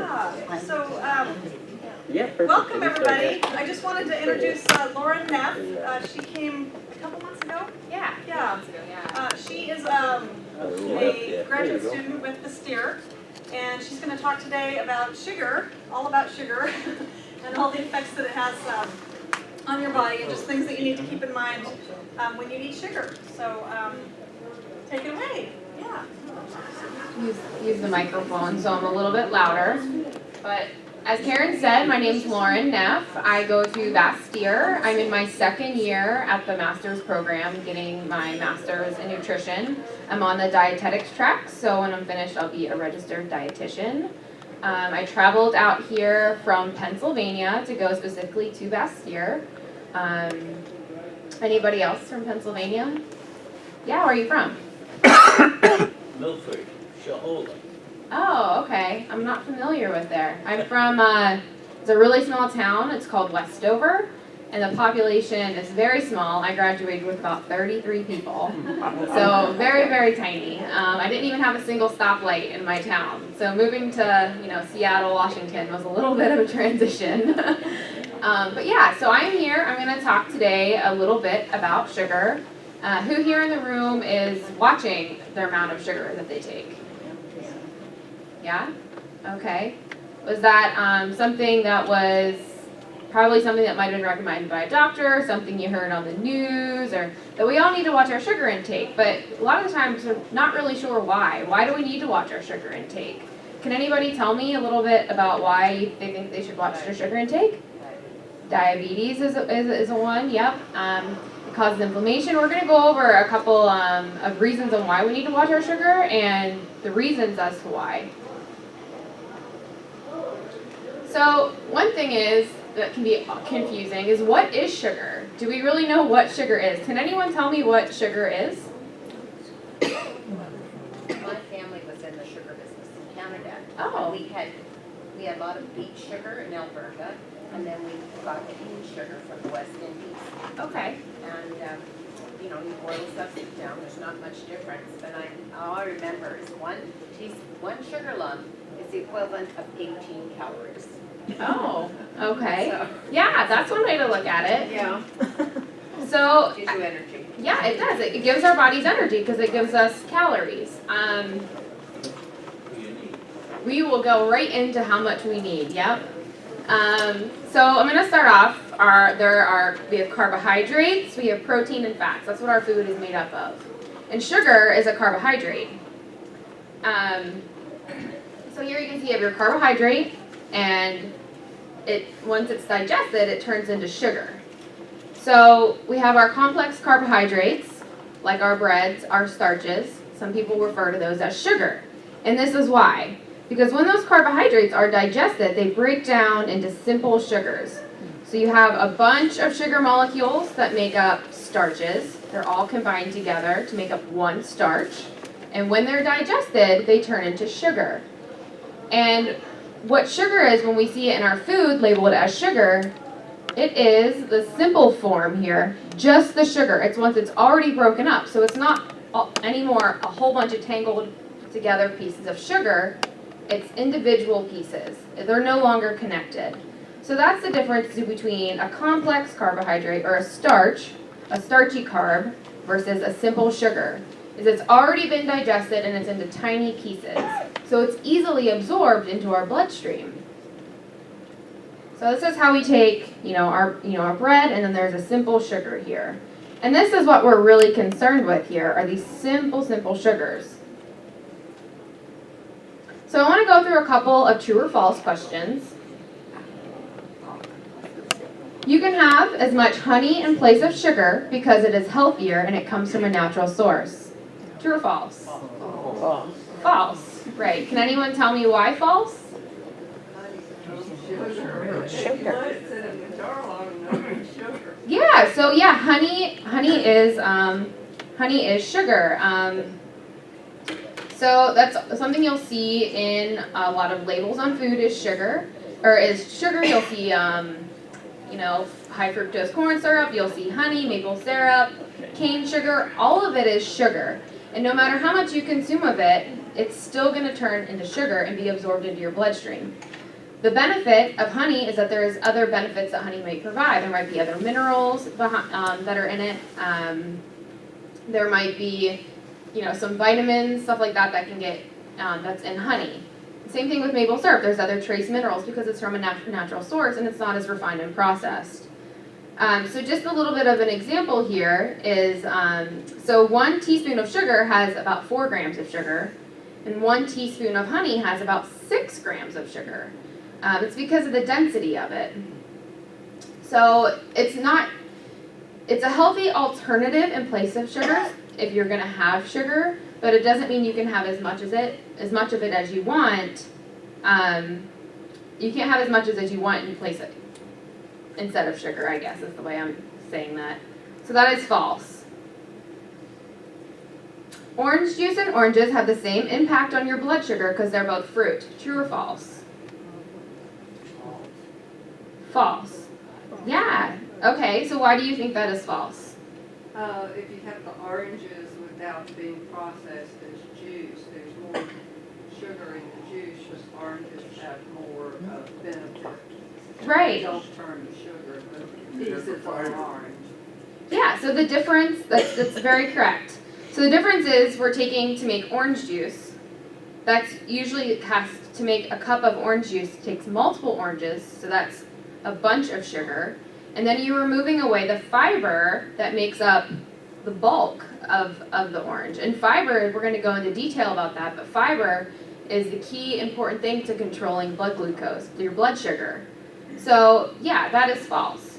Yeah. So, perfect. welcome everybody. I just wanted to introduce Lauren Neff. She came a couple months ago. Yeah. She is a graduate student with the STEER, and she's going to talk today about sugar, all about sugar, and all the effects that it has on your body, and just things that you need to keep in mind when you eat sugar. So, take it away. Yeah. Use the microphone so I'm a little bit louder. But as Karen said, my name's Lauren Neff. I go to Bastyr. I'm in my second year at the master's program, getting my master's in nutrition. I'm on the dietetics track, so when I'm finished, I'll be a registered dietitian. I traveled out here from Pennsylvania to go specifically to Bastyr. Anybody else from Pennsylvania? Yeah, where are you from? Milford, Shahola. Oh, okay. I'm not familiar with there. I'm from, it's a really small town. It's called Westover, and the population is very small. I graduated with about 33 people, so very, very tiny. I didn't even have a single stoplight in my town, so moving to, Seattle, Washington was a little bit of a transition. But yeah, so I'm here. I'm going to talk today a little bit about sugar. Who here in the room is watching the amount of sugar that they take? Yeah? Okay. Was that something that was probably something that might have been recommended by a doctor, something you heard on the news, or that we all need to watch our sugar intake, but a lot of the times we're not really sure why. Why do we need to watch our sugar intake? Can anybody tell me a little bit about why they think they should watch their sugar intake? Diabetes is a one, yep. It causes inflammation. We're going to go over a couple of reasons on why we need to watch our sugar and the reasons as to why. So one thing that can be confusing is, what is sugar? Do we really know what sugar is? Can anyone tell me what sugar is? My family was in the sugar business in Canada. Oh. We had a lot of beet sugar in Alberta, and then we got cane sugar from the West Indies. Okay. And you boil the substance down. There's not much difference, but all I remember is one sugar lump is the equivalent of 18 calories. Oh, okay. So, Yeah, that's one way to look at it. yeah. So, Gives you energy. yeah, it does. It gives our bodies energy because it gives us calories. We will go right into how much we need. Yep. So I'm going to start off. We have carbohydrates, we have protein and fats. That's what our food is made up of. And sugar is a carbohydrate. So here you can see you have your carbohydrate, and once it's digested, it turns into sugar. So we have our complex carbohydrates, like our breads, our starches. Some people refer to those as sugar. And this is why. Because when those carbohydrates are digested, they break down into simple sugars. So you have a bunch of sugar molecules that make up starches. They're all combined together to make up one starch. And when they're digested, they turn into sugar. And what sugar is, when we see it in our food labeled as sugar, it is the simple form here, just the sugar. It's once it's already broken up. So it's not anymore a whole bunch of tangled together pieces of sugar. It's individual pieces. They're no longer connected. So that's the difference between a complex carbohydrate, or a starchy carb, versus a simple sugar. Is it's already been digested and it's into tiny pieces. So it's easily absorbed into our bloodstream. So this is how we take, our bread, and then there's a simple sugar here. And this is what we're really concerned with here, are these simple sugars. So I want to go through a couple of true or false questions. You can have as much honey in place of sugar because it is healthier and it comes from a natural source. True or false? False. False. Right. Can anyone tell me why false? Yeah. So yeah, honey is sugar. So that's something you'll see in a lot of labels on food is sugar. You'll see, high fructose corn syrup. You'll see honey, maple syrup, cane sugar. All of it is sugar. And no matter how much you consume of it, it's still going to turn into sugar and be absorbed into your bloodstream. The benefit of honey is that there's other benefits that honey might provide. There might be other minerals that are in it. There might be, some vitamins, stuff like that can get, that's in honey. Same thing with maple syrup. There's other trace minerals because it's from a natural source and it's not as refined and processed. So just a little bit of an example here is, so 1 teaspoon of sugar has about 4 grams of sugar, and 1 teaspoon of honey has about 6 grams of sugar. It's because of the density of it. So it's a healthy alternative in place of sugar if you're going to have sugar, but it doesn't mean you can have as much of it as you want. You can't have as much as you want in place it instead of sugar, I guess is the way I'm saying that. So that is false. Orange juice and oranges have the same impact on your blood sugar because they're both fruit. True or false? False. Yeah. Okay, so why do you think that is false? If you have the oranges without being processed as juice, there's more sugar in the juice, because oranges have more benefit. Right. Don't turn to sugar, but these is an orange. Yeah, so the difference, that's very correct. So the difference is we're taking to make orange juice, that's usually to make a cup of orange juice takes multiple oranges, so that's a bunch of sugar. And then you're removing away the fiber that makes up the bulk of the orange. And fiber, we're going to go into detail about that, but fiber is the key important thing to controlling blood glucose, your blood sugar. So yeah, that is false.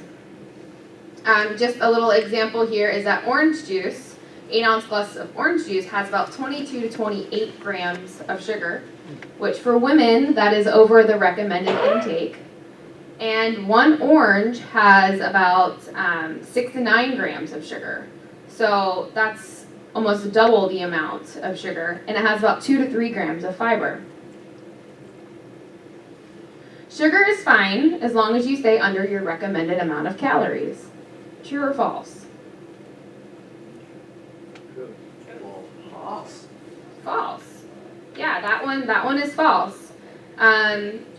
Just a little example here is that orange juice, 8-ounce glass of orange juice has about 22 to 28 grams of sugar, which for women, that is over the recommended intake. And 1 orange has about 6 to 9 grams of sugar. So that's almost double the amount of sugar, and it has about 2 to 3 grams of fiber. Sugar is fine as long as you stay under your recommended amount of calories. True or false? False. False. Yeah, that one is false.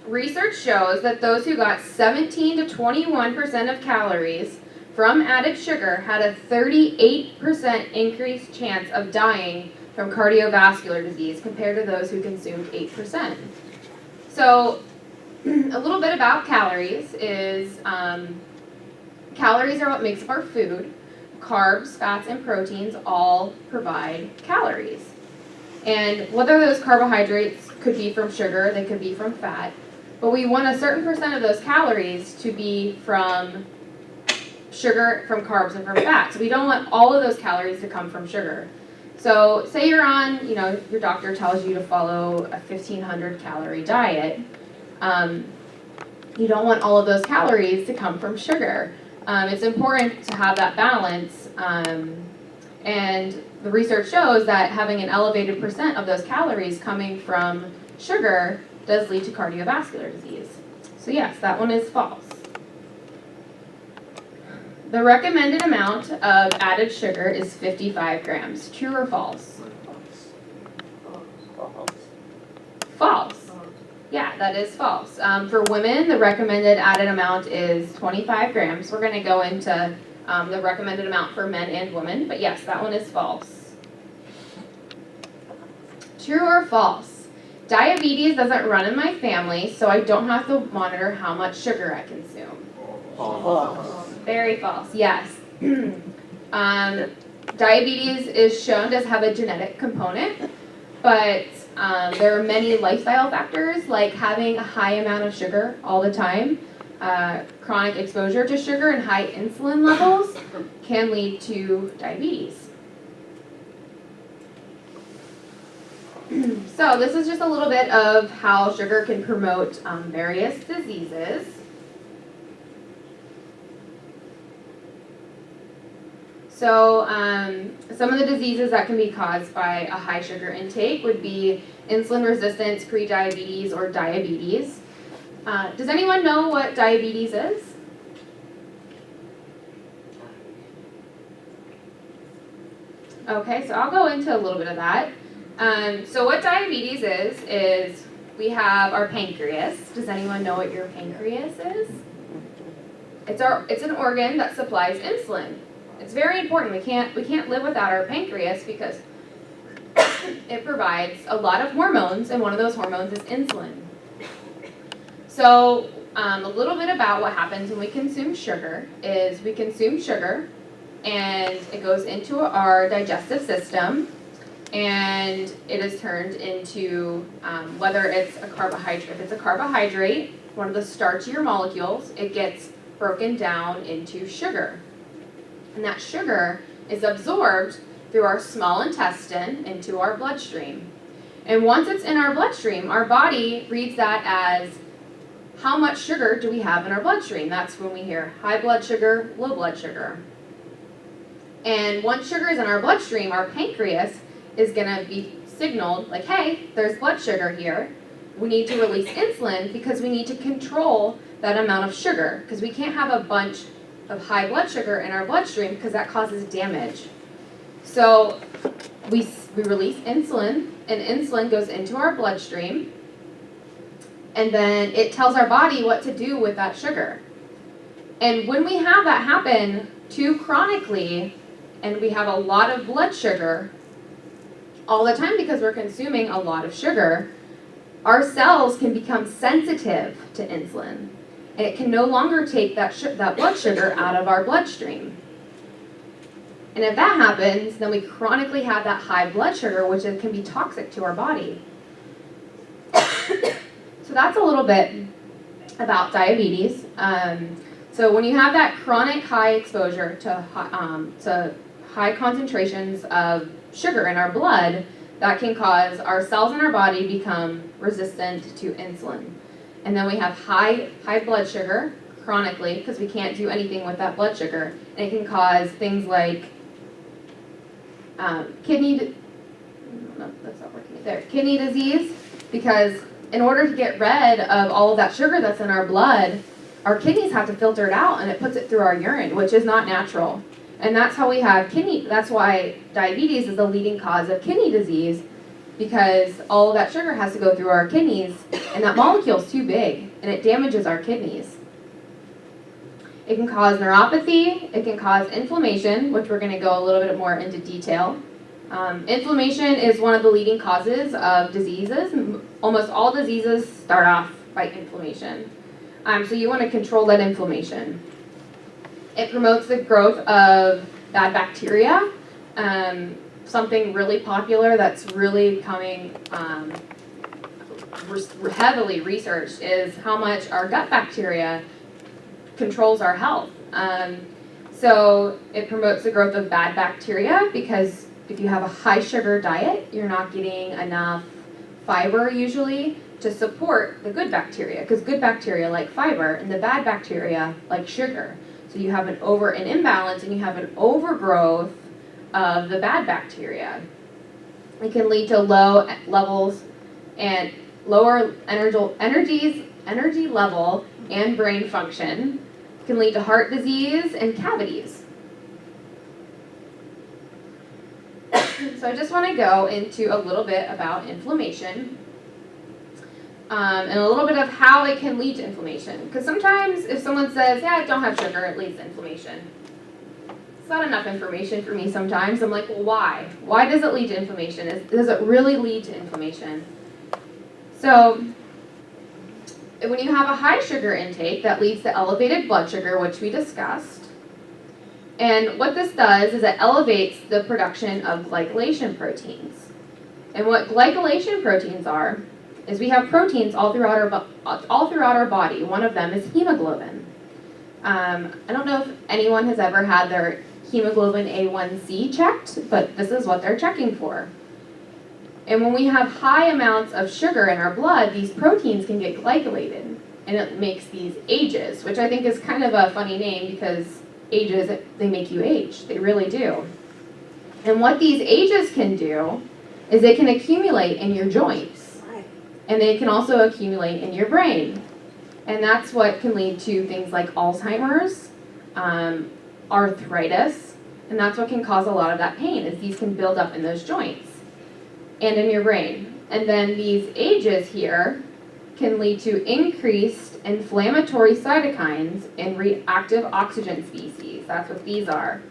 Research shows that those who got 17 to 21% of calories from added sugar had a 38% increased chance of dying from cardiovascular disease compared to those who consumed 8%. So a little bit about calories is calories are what makes up our food. Carbs, fats, and proteins all provide calories. And whether those carbohydrates could be from sugar, they could be from fat, but we want a certain percent of those calories to be from sugar, from carbs, and from fat. So we don't want all of those calories to come from sugar. So say you're on, your doctor tells you to follow a 1,500 calorie diet. You don't want all of those calories to come from sugar. It's important to have that balance, and the research shows that having an elevated percent of those calories coming from sugar does lead to cardiovascular disease. So yes, that one is false. The recommended amount of added sugar is 55 grams. True or false? False. Yeah, that is false. For women, the recommended added amount is 25 grams. We're going to go into the recommended amount for men and women, but yes, that one is false. True or false? Diabetes doesn't run in my family, so I don't have to monitor how much sugar I consume. False. Very false, yes. Diabetes is shown to have a genetic component, but there are many lifestyle factors like having a high amount of sugar all the time. Chronic exposure to sugar and high insulin levels can lead to diabetes. So this is just a little bit of how sugar can promote various diseases. So some of the diseases that can be caused by a high sugar intake would be insulin resistance, prediabetes, or diabetes. Does anyone know what diabetes is? Okay, so I'll go into a little bit of that. So what diabetes is we have our pancreas. Does anyone know what your pancreas is? It's an organ that supplies insulin. It's very important. We can't live without our pancreas because it provides a lot of hormones, and one of those hormones is insulin. So a little bit about what happens when we consume sugar is we consume sugar and it goes into our digestive system and it is turned into whether it's a carbohydrate. If it's a carbohydrate, one of the starchier molecules, it gets broken down into sugar. And that sugar is absorbed through our small intestine into our bloodstream. And once it's in our bloodstream, our body reads that as how much sugar do we have in our bloodstream. That's when we hear high blood sugar, low blood sugar. And once sugar is in our bloodstream, our pancreas is going to be signaled like, hey, there's blood sugar here. We need to release insulin because we need to control that amount of sugar because we can't have a bunch of high blood sugar in our bloodstream because that causes damage. So we release insulin, and insulin goes into our bloodstream, and then it tells our body what to do with that sugar. And when we have that happen too chronically, and we have a lot of blood sugar all the time because we're consuming a lot of sugar, our cells can become sensitive to insulin. And it can no longer take that blood sugar out of our bloodstream. And if that happens, then we chronically have that high blood sugar, which can be toxic to our body. So that's a little bit about diabetes. So when you have that chronic high exposure to high concentrations of sugar in our blood, that can cause our cells in our body become resistant to insulin. And then we have high blood sugar chronically because we can't do anything with that blood sugar. And it can cause things like kidney disease, because in order to get rid of all of that sugar that's in our blood, our kidneys have to filter it out and it puts it through our urine, which is not natural. And that's how we have that's why diabetes is the leading cause of kidney disease, because all of that sugar has to go through our kidneys and that molecule is too big and it damages our kidneys. It can cause neuropathy, it can cause inflammation, which we're going to go a little bit more into detail. Inflammation is one of the leading causes of diseases. Almost all diseases start off by inflammation. So you want to control that inflammation. It promotes the growth of bad bacteria. Something really popular that's really coming heavily researched is how much our gut bacteria controls our health. So it promotes the growth of bad bacteria because if you have a high sugar diet, you're not getting enough fiber usually to support the good bacteria, because good bacteria like fiber and the bad bacteria like sugar. So you have an imbalance and you have an overgrowth of the bad bacteria. It can lead to low levels and lower energy level and brain function. It can lead to heart disease and cavities. So I just want to go into a little bit about inflammation and a little bit of how it can lead to inflammation. Because sometimes if someone says, yeah, I don't have sugar, it leads to inflammation. It's not enough information for me sometimes. I'm like, well, why? Why does it lead to inflammation? Does it really lead to inflammation? So when you have a high sugar intake, that leads to elevated blood sugar, which we discussed. And what this does is it elevates the production of glycolation proteins. And what glycolation proteins are is we have proteins all throughout our body. One of them is hemoglobin. I don't know if anyone has ever had their hemoglobin A1C checked, but this is what they're checking for. And when we have high amounts of sugar in our blood, these proteins can get glycolated, and it makes these ages, which I think is kind of a funny name because ages, they make you age. They really do. And what these ages can do is they can accumulate in your joints, and they can also accumulate in your brain. And that's what can lead to things like Alzheimer's, arthritis, and that's what can cause a lot of that pain, is these can build up in those joints and in your brain. And then these ages here can lead to increased inflammatory cytokines in reactive oxygen species. That's what these are.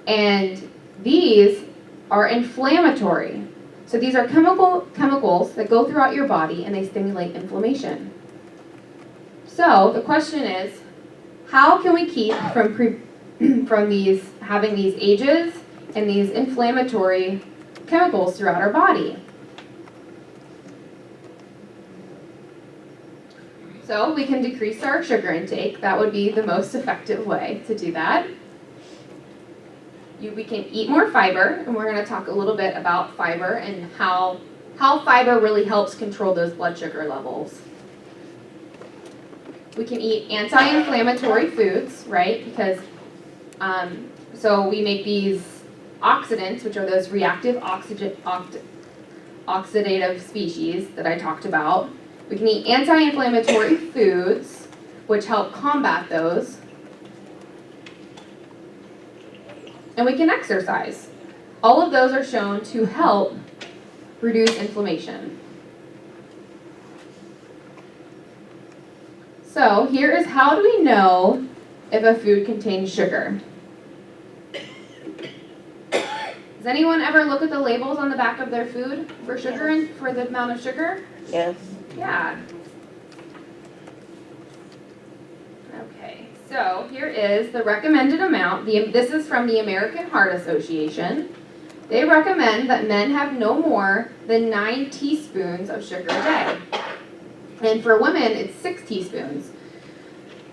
And these are inflammatory. So these are chemicals that go throughout your body and they stimulate inflammation. So the question is, how can we keep from having these ages and these inflammatory chemicals throughout our body? So we can decrease our sugar intake. That would be the most effective way to do that. We can eat more fiber, and we're going to talk a little bit about fiber and how fiber really helps control those blood sugar levels. We can eat anti-inflammatory foods, right? Because so we make these oxidants, which are those reactive oxidative species that I talked about. We can eat anti-inflammatory foods, which help combat those. And we can exercise. All of those are shown to help reduce inflammation. So here is how do we know if a food contains sugar? Does anyone ever look at the labels on the back of their food for sugar and for the amount of sugar? Yes. Yeah. Okay, so here is the recommended amount. This is from the American Heart Association. They recommend that men have no more than 9 teaspoons of sugar a day. And for women, it's 6 teaspoons.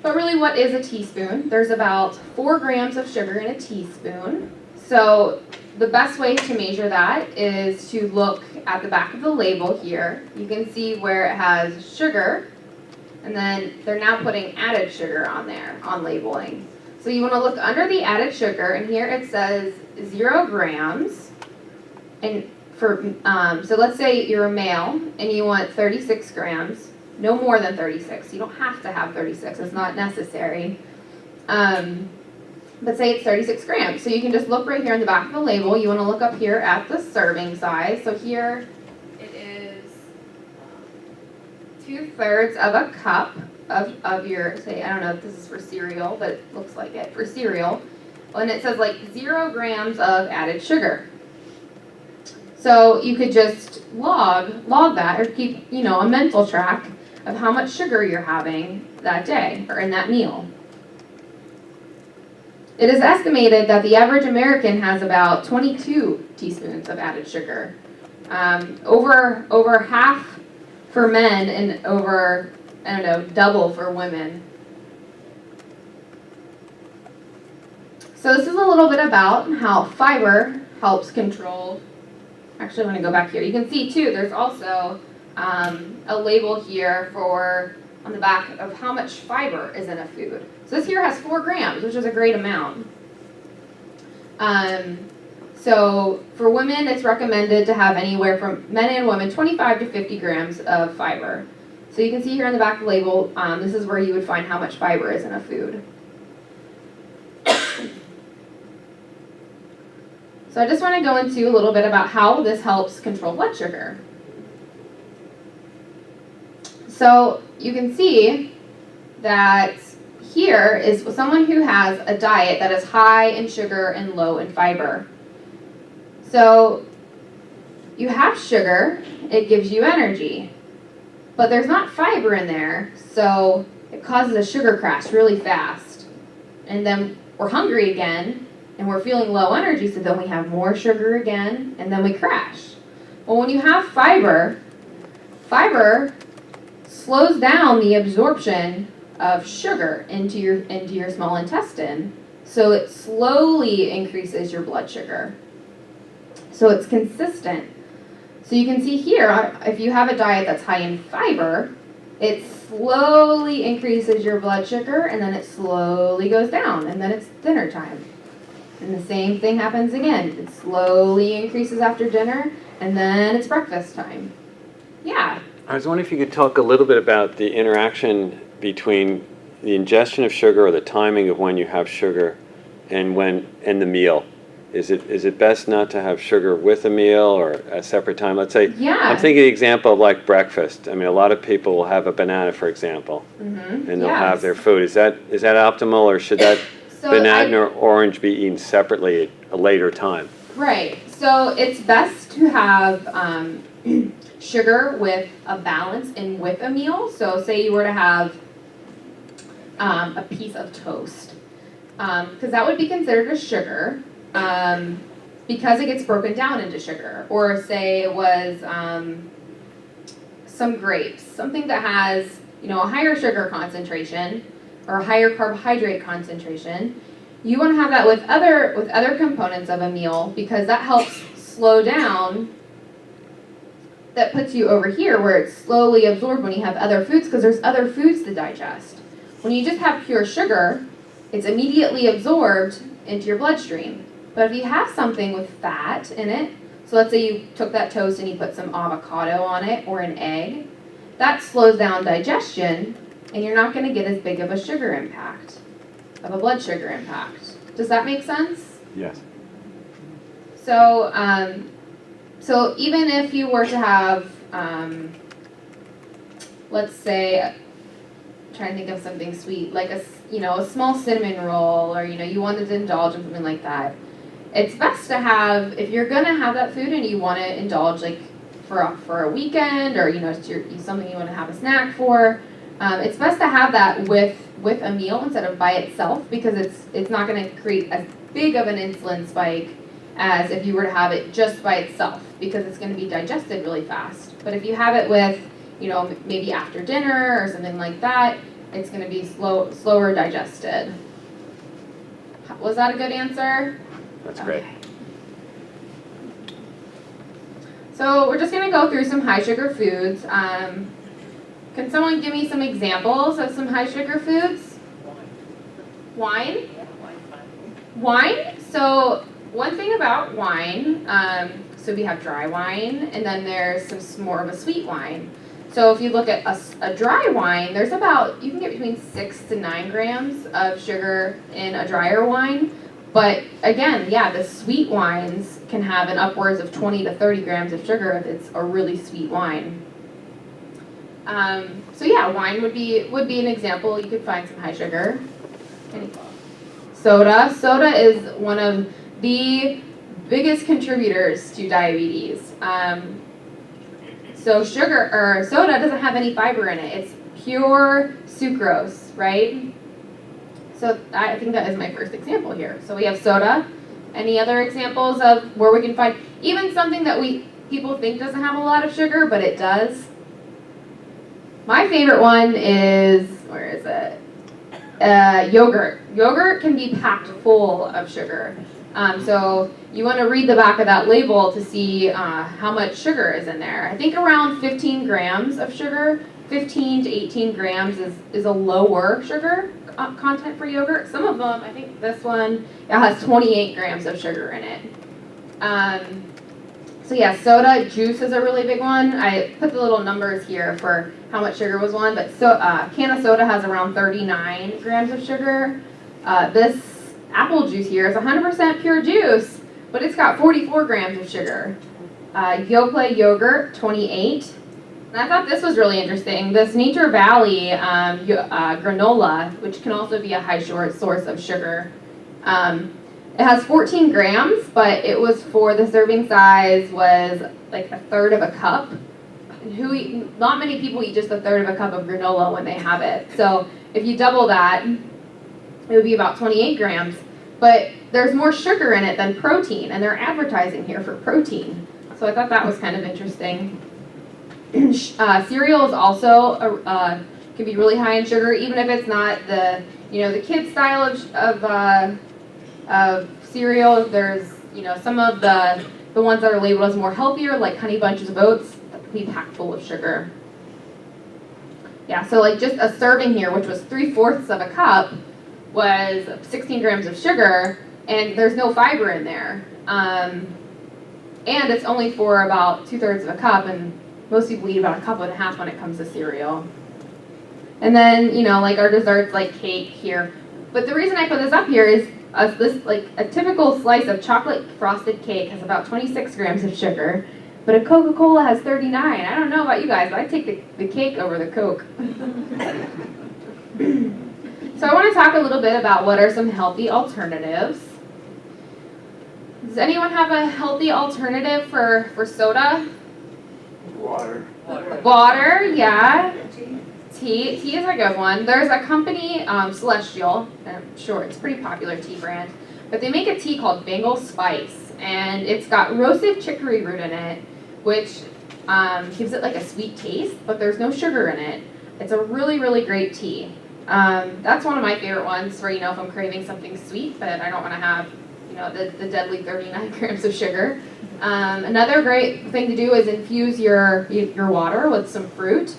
But really, what is a teaspoon? There's about 4 grams of sugar in a teaspoon. So the best way to measure that is to look at the back of the label here. You can see where it has sugar, and then they're now putting added sugar on there, on labeling. So you want to look under the added sugar, and here it says 0 grams. And for so let's say you're a male, and you want 36 grams. No more than 36. You don't have to have 36. It's not necessary. But say it's 36 grams. So you can just look right here on the back of the label. You want to look up here at the serving size. So here it is 2/3 of a cup of your, say, I don't know if this is for cereal, but it looks like it, for cereal. And it says like 0 grams of added sugar. So you could just log that, or keep, a mental track of how much sugar you're having that day or in that meal. It is estimated that the average American has about 22 teaspoons of added sugar. Over half for men and over, double for women. So this is a little bit about how fiber helps control. Actually, I want to go back here. You can see too, there's also a label here on the back of how much fiber is in a food. So this here has 4 grams, which is a great amount. So for women, it's recommended to have anywhere from, men and women, 25 to 50 grams of fiber. So you can see here on the back of the label, this is where you would find how much fiber is in a food. So I just want to go into a little bit about how this helps control blood sugar. So you can see that here is someone who has a diet that is high in sugar and low in fiber. So you have sugar, it gives you energy, but there's not fiber in there, so it causes a sugar crash really fast. And then we're hungry again, and we're feeling low energy, so then we have more sugar again, and then we crash. Well, when you have fiber slows down the absorption of sugar into your small intestine, so it slowly increases your blood sugar. So it's consistent. So you can see here, if you have a diet that's high in fiber, it slowly increases your blood sugar, and then it slowly goes down, and then it's dinner time. And the same thing happens again. It slowly increases after dinner, and then it's breakfast time. Yeah. I was wondering if you could talk a little bit about the interaction between the ingestion of sugar or the timing of when you have sugar and the meal. is it best not to have sugar with a meal or a separate time? Let's say, Yeah. I'm thinking the example of like breakfast. I mean, a lot of people will have a banana, for example, and they'll have their food. Is that optimal, or should that So banana or orange be eaten separately at a later time? Right. So it's best to have sugar with a balance and with a meal. So say you were to have a piece of toast, because that would be considered a sugar, because it gets broken down into sugar. Or say it was some grapes, something that has, you know, a higher sugar concentration or a higher carbohydrate concentration. You want to have that with other components of a meal, because that helps slow down. That puts you over here where it's slowly absorbed when you have other foods, because there's other foods to digest. When you just have pure sugar, it's immediately absorbed into your bloodstream. But if you have something with fat in it, so let's say you took that toast and you put some avocado on it or an egg, that slows down digestion, and you're not going to get as big of a sugar impact, of a blood sugar impact. Does that make sense? Yes. So, so even if you were to have, let's say, I'm trying to think of something sweet, like a small cinnamon roll, or you wanted to indulge in something like that. It's best to have, if you're gonna have that food and you want to indulge like for a weekend, or it's something you want to have a snack for. It's best to have that with a meal instead of by itself, because it's not going to create as big of an insulin spike as if you were to have it just by itself, because it's going to be digested really fast. But if you have it with, maybe after dinner or something like that, it's going to be slower digested. Was that a good answer? That's great. Okay. So we're just going to go through some high sugar foods. Can someone give me some examples of some high sugar foods? Wine? Wine? So one thing about wine, so we have dry wine, and then there's some more of a sweet wine. So if you look at a dry wine, there's you can get between 6 to 9 grams of sugar in a drier wine. But again, the sweet wines can have an upwards of 20 to 30 grams of sugar if it's a really sweet wine. Wine would be an example. You could find some high sugar. Soda. Soda is one of the biggest contributors to diabetes. So soda doesn't have any fiber in it. It's pure sucrose, right? So I think that is my first example here. So we have soda. Any other examples of where we can find even something that people think doesn't have a lot of sugar, but it does? My favorite one is, where is it? Yogurt. Yogurt can be packed full of sugar. So you want to read the back of that label to see how much sugar is in there. I think around 15 grams of sugar, 15 to 18 grams is a lower sugar content for yogurt. Some of them, I think this one, has 28 grams of sugar in it. Soda, juice is a really big one. I put the little numbers here for how much sugar was one, but can of soda has around 39 grams of sugar. This apple juice here is 100% pure juice, but it's got 44 grams of sugar. Yoplait yogurt, 28. And I thought this was really interesting. This Nature Valley granola, which can also be a high source of sugar. It has 14 grams, but it was the serving size was like a third of a cup. Not many people eat just a third of a cup of granola when they have it. So if you double that, it would be about 28 grams. But there's more sugar in it than protein, and they're advertising here for protein. So I thought that was kind of interesting. Cereal is also can be really high in sugar, even if it's not the kid style of cereal. There's some of the ones that are labeled as more healthier, like Honey Bunches of Oats, that can be packed full of sugar. So like just a serving here, which was 3/4 of a cup, was 16 grams of sugar, and there's no fiber in there. And it's only for about 2/3 of a cup, and most people eat about a cup and a half when it comes to cereal. And then, like our desserts like cake here. But the reason I put this up here is A typical slice of chocolate frosted cake has about 26 grams of sugar, but a Coca-Cola has 39. I don't know about you guys, but I take the cake over the Coke. So I want to talk a little bit about what are some healthy alternatives. Does anyone have a healthy alternative for soda? Water. Water, yeah. Tea is a good one. There's a company, Celestial, I'm sure it's a pretty popular tea brand, but they make a tea called Bengal Spice, and it's got roasted chicory root in it, which gives it like a sweet taste, but there's no sugar in it. It's a really, really great tea. That's one of my favorite ones for, if I'm craving something sweet, but I don't want to have, the deadly 39 grams of sugar. Another great thing to do is infuse your water with some fruit.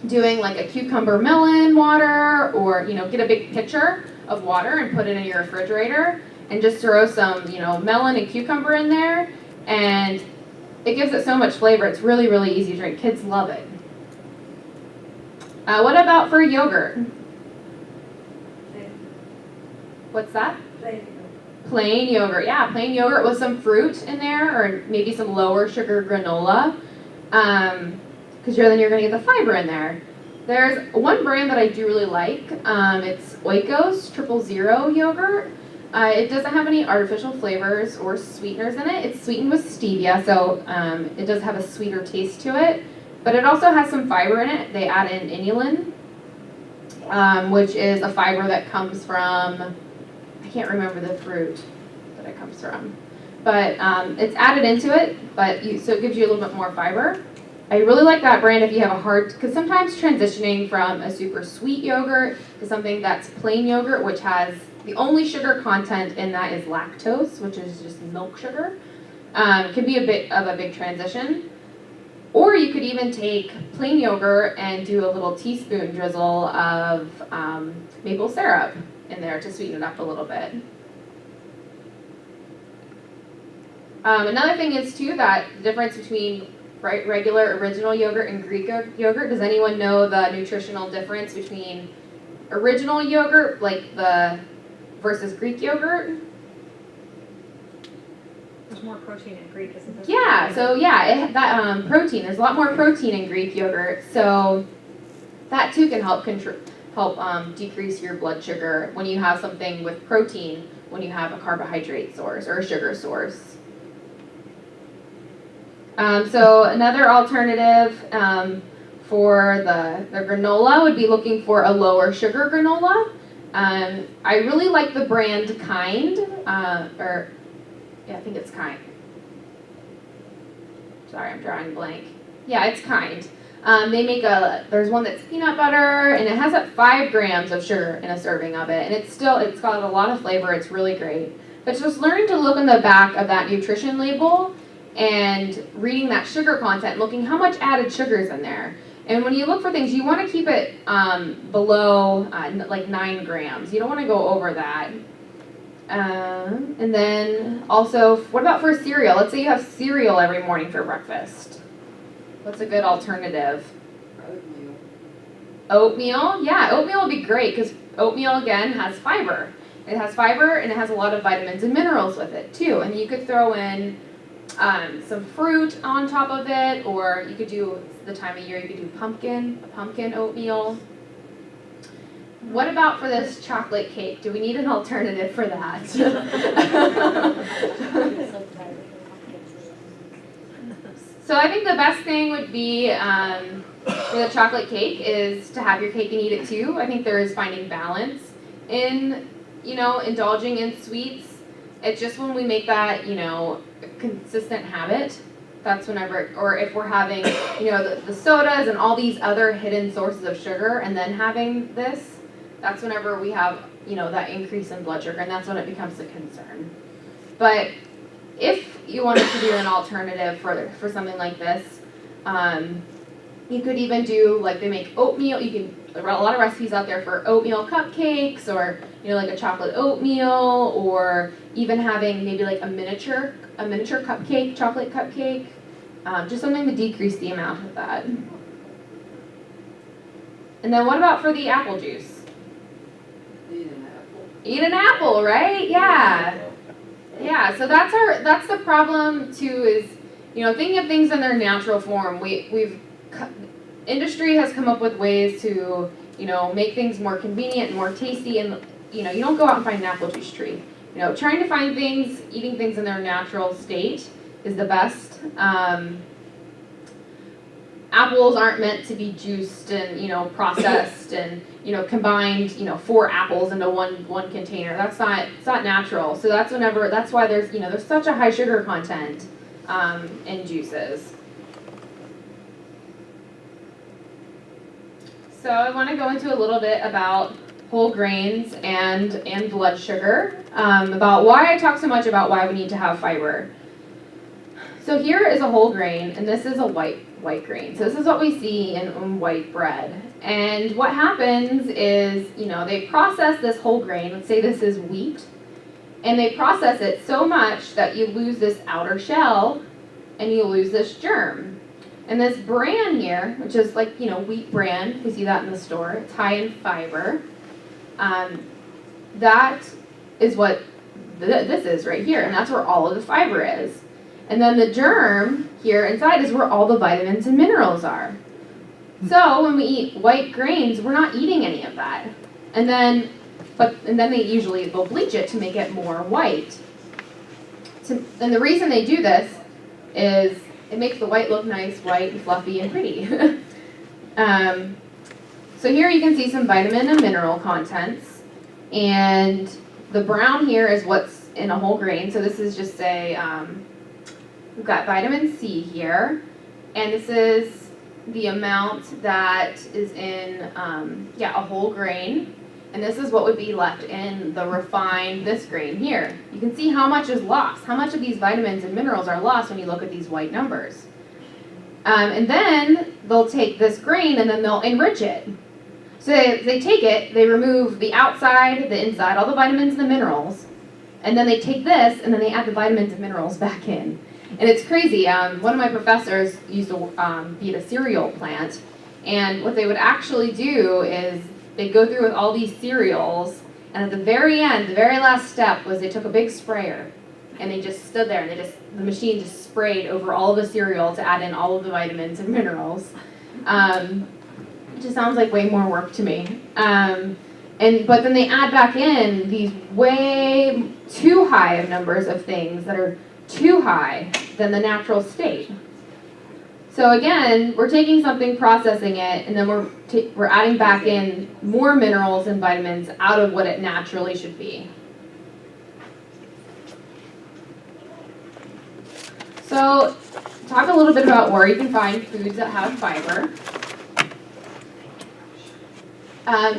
Doing like a cucumber melon water, or get a big pitcher of water and put it in your refrigerator and just throw some melon and cucumber in there, and it gives it so much flavor. It's really, really easy to drink. Kids love it. What about for yogurt? What's that? Plain yogurt. Yeah, plain yogurt with some fruit in there, or maybe some lower sugar granola. Because then you're going to get the fiber in there. There's one brand that I do really like. It's Oikos 000 yogurt. It doesn't have any artificial flavors or sweeteners in it. It's sweetened with stevia, so it does have a sweeter taste to it. But it also has some fiber in it. They add in inulin, which is a fiber that comes from, I can't remember the fruit that it comes from. But it's added into it, so it gives you a little bit more fiber. I really like that brand if you have because sometimes transitioning from a super sweet yogurt to something that's plain yogurt, which has the only sugar content in that is lactose, which is just milk sugar, can be a bit of a big transition. Or you could even take plain yogurt and do a little teaspoon drizzle of maple syrup in there to sweeten it up a little bit. Another thing is too that the difference between regular original yogurt and Greek yogurt. Does anyone know the nutritional difference between original yogurt, versus Greek yogurt? There's more protein in Greek, isn't there? Yeah, so protein. There's a lot more protein in Greek yogurt, so that too can help decrease your blood sugar when you have something with protein, when you have a carbohydrate source or a sugar source. So another alternative for the granola would be looking for a lower sugar granola. I really like the brand Kind, I think it's Kind. Sorry, I'm drawing a blank. Yeah, it's Kind. They make there's one that's peanut butter, and it has 5 grams of sugar in a serving of it, and it's got a lot of flavor. It's really great. But just learning to look in the back of that nutrition label and reading that sugar content, looking how much added sugar is in there. And when you look for things, you want to keep it below 9 grams. You don't want to go over that. And then also, what about for cereal? Let's say you have cereal every morning for breakfast. What's a good alternative? Oatmeal. Oatmeal? Yeah, oatmeal would be great because oatmeal, again, has fiber. It has fiber and it has a lot of vitamins and minerals with it too. And you could throw in some fruit on top of it, or you could do, the time of year, you could do pumpkin oatmeal. What about for this chocolate cake? Do we need an alternative for that? So I think the best thing would be for the chocolate cake is to have your cake and eat it too. I think there is finding balance in, indulging in sweets. It's just when we make that, a consistent habit, that's whenever, or if we're having, the sodas and all these other hidden sources of sugar and then having this, that's whenever we have, that increase in blood sugar, and that's when it becomes a concern. But if you wanted to do an alternative for something like this, you could even do, they make oatmeal. There are a lot of recipes out there for oatmeal cupcakes, or a chocolate oatmeal, or even having maybe a miniature cupcake, chocolate cupcake, just something to decrease the amount of that. And then what about for the apple juice? Need an apple. Eat an apple, right? Yeah. Yeah, so that's the problem too, is, thinking of things in their natural form. Industry has come up with ways to, make things more convenient and more tasty, and, you don't go out and find an apple juice tree. Trying to find things, eating things in their natural state is the best. Apples aren't meant to be juiced and, processed and, combined, 4 apples into one container. It's not natural. So that's why there's such a high sugar content in juices. So I want to go into a little bit about whole grains and blood sugar, about why I talk so much about why we need to have fiber. So here is a whole grain, and this is a white grain. So this is what we see in white bread. And what happens is, they process this whole grain. Let's say this is wheat. And they process it so much that you lose this outer shell and you lose this germ. And this bran here, which is like, wheat bran, we see that in the store. It's high in fiber. That is what this is right here. And that's where all of the fiber is. And then the germ here inside is where all the vitamins and minerals are. So when we eat white grains, we're not eating any of that. And then they'll bleach it to make it more white. And the reason they do this is it makes the white look nice, white and fluffy and pretty. So here you can see some vitamin and mineral contents. And the brown here is what's in a whole grain. So this is just we've got vitamin C here, and this is the amount that is in, a whole grain, and this is what would be left in the refined, this grain here. You can see how much is lost, how much of these vitamins and minerals are lost when you look at these white numbers. And then they'll take this grain and then they'll enrich it. So they take it, they remove the outside, the inside, all the vitamins and the minerals, and then they take this and then they add the vitamins and minerals back in. And it's crazy. One of my professors used to be at a cereal plant, and what they would actually do is they'd go through with all these cereals, and at the very end, the very last step was they took a big sprayer, and they just stood there, and the machine just sprayed over all the cereal to add in all of the vitamins and minerals. It just sounds like way more work to me. But then they add back in these way too high of numbers of things that are too high than the natural state. So again, we're taking something, processing it, and then we're adding back in more minerals and vitamins out of what it naturally should be. So talk a little bit about where you can find foods that have fiber.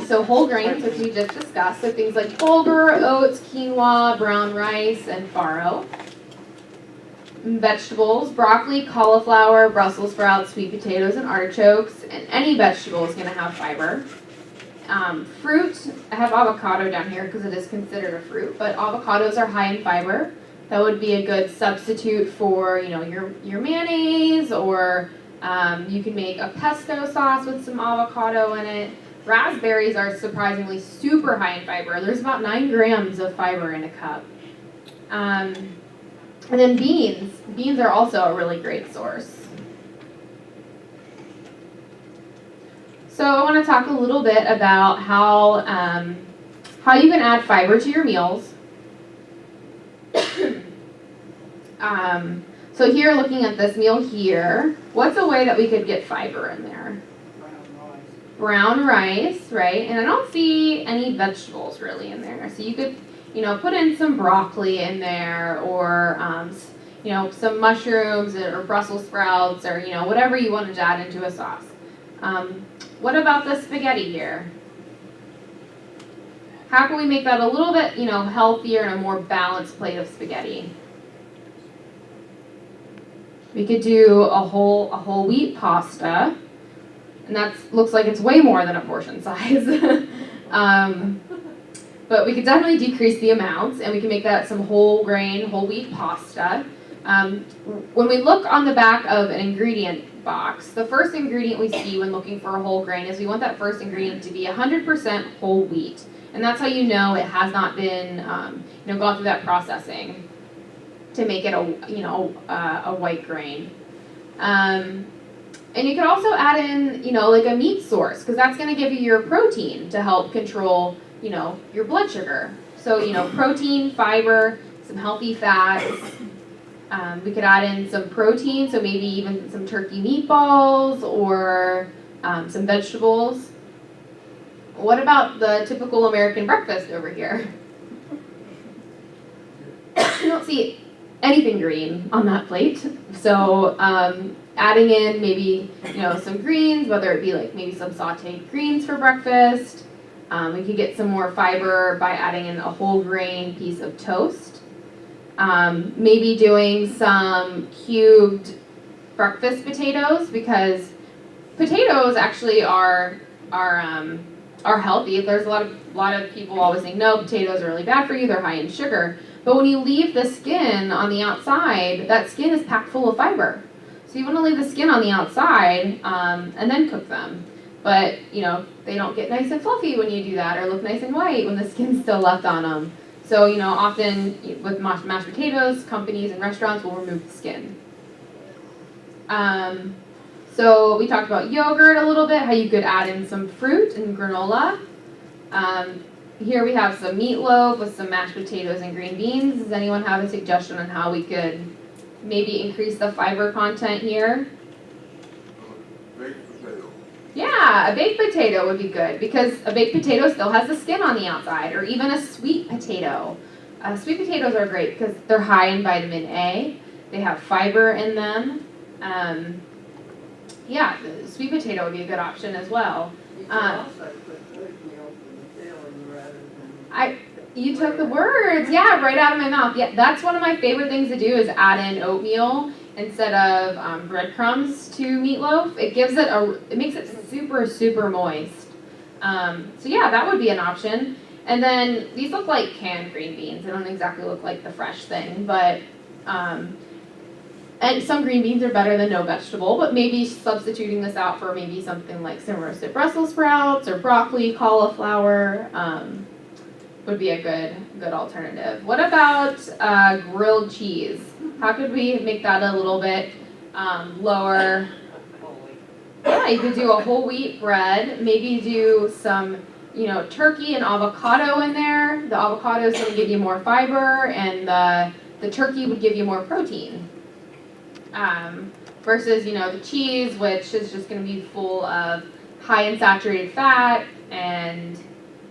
So whole grains, which we just discussed, so things like bulgur, oats, quinoa, brown rice, and farro. Vegetables, broccoli, cauliflower, Brussels sprouts, sweet potatoes, and artichokes, and any vegetable is going to have fiber. Fruit, I have avocado down here because it is considered a fruit, but avocados are high in fiber. That would be a good substitute for, your mayonnaise, or you can make a pesto sauce with some avocado in it. Raspberries are surprisingly super high in fiber. There's about 9 grams of fiber in a cup. And then beans. Beans are also a really great source. So I want to talk a little bit about how you can add fiber to your meals. So here, looking at this meal here, what's a way that we could get fiber in there? Brown rice, right? And I don't see any vegetables really in there. So you could, put in some broccoli in there, or, some mushrooms or Brussels sprouts, or, whatever you wanted to add into a sauce. What about the spaghetti here? How can we make that a little bit, healthier and a more balanced plate of spaghetti? We could do a whole wheat pasta, and that looks like it's way more than a portion size. But we could definitely decrease the amounts, and we can make that some whole grain, whole wheat pasta. When we look on the back of an ingredient box, the first ingredient we see when looking for a whole grain is we want that first ingredient to be 100% whole wheat. And that's how you know it has not been, gone through that processing to make it a white grain. And you could also add in, like a meat source, because that's going to give you your protein to help control, your blood sugar. So, protein, fiber, some healthy fats. We could add in some protein, so maybe even some turkey meatballs or some vegetables. What about the typical American breakfast over here? You don't see anything green on that plate. So adding in maybe, some greens, whether it be like maybe some sauteed greens for breakfast. We could get some more fiber by adding in a whole grain piece of toast. Maybe doing some cubed breakfast potatoes, because potatoes actually are healthy. There's a lot of people always think, no, potatoes are really bad for you, they're high in sugar. But when you leave the skin on the outside, that skin is packed full of fiber. So you want to leave the skin on the outside and then cook them. But, they don't get nice and fluffy when you do that, or look nice and white when the skin's still left on them. So, often with mashed potatoes, companies and restaurants will remove the skin. So we talked about yogurt a little bit, how you could add in some fruit and granola. Here we have some meatloaf with some mashed potatoes and green beans. Does anyone have a suggestion on how we could maybe increase the fiber content here? Baked potato. Yeah, a baked potato would be good, because a baked potato still has the skin on the outside, or even a sweet potato. Sweet potatoes are great because they're high in vitamin A. They have fiber in them. The sweet potato would be a good option as well. You can also put oatmeal for the filling rather than. You took the words, right out of my mouth. Yeah, that's one of my favorite things to do, is add in oatmeal instead of breadcrumbs to meatloaf. It makes it super, super moist. That would be an option. And then these look like canned green beans. They don't exactly look like the fresh thing, but and some green beans are better than no vegetable, but maybe substituting this out for maybe something like some roasted Brussels sprouts or broccoli, cauliflower, would be a good alternative. What about grilled cheese? How could we make that a little bit lower? Yeah, you could do a whole wheat bread. Maybe do some, turkey and avocado in there. The avocado is going to give you more fiber, and the turkey would give you more protein. Versus, the cheese, which is just going to be full of high in saturated fat and